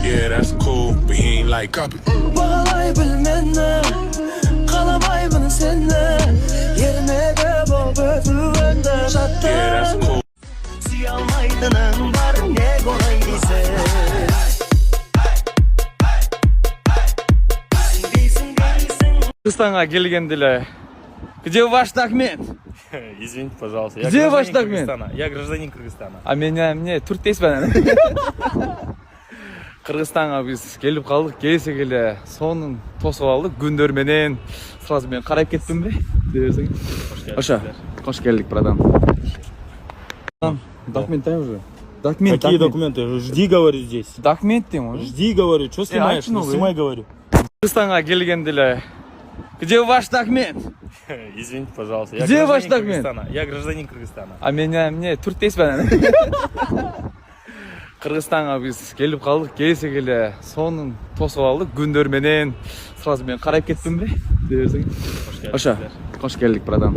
Yeah, that's cool, but he ain't like copy. Bağlay bilmenne, kalamayımın senne. Yerine de bol bötüvende şatta. Yeah, that's cool. Siyalmaydının var ne kolay bize. Кыргызстанга келгендиле. Где ваш документ? Извините, пожалуйста. Где ваш документ? Я гражданин Кыргызстана. А мне түрттейсизбен. Кыргызстанга биз келип калдык. Келсе келе сонун тосуп алдык. Күндөр менен сразу мен карап кеттимби? Дебесең. Ошо. Кош келдик, братан. Документ уже. Документ. Какие документы? Жди, говорю, здесь. Документ дейм уже. Жди, говорю. Что снимаешь? Не снимай, говорю. Кыргызстанга келгендиле. Где ваш документ? Извините, пожалуйста. Я Где ваш гражданин документ? Кыргызстана. Я гражданин Кыргызстана. А мне түрттейсизбен. Кыргызстанга биз келип калдык. Келсе келе сонун тосуп алдык. Күндөр менен сразу мен карап кеттимби? Дебесең. Ошо. Кош келдик, братан.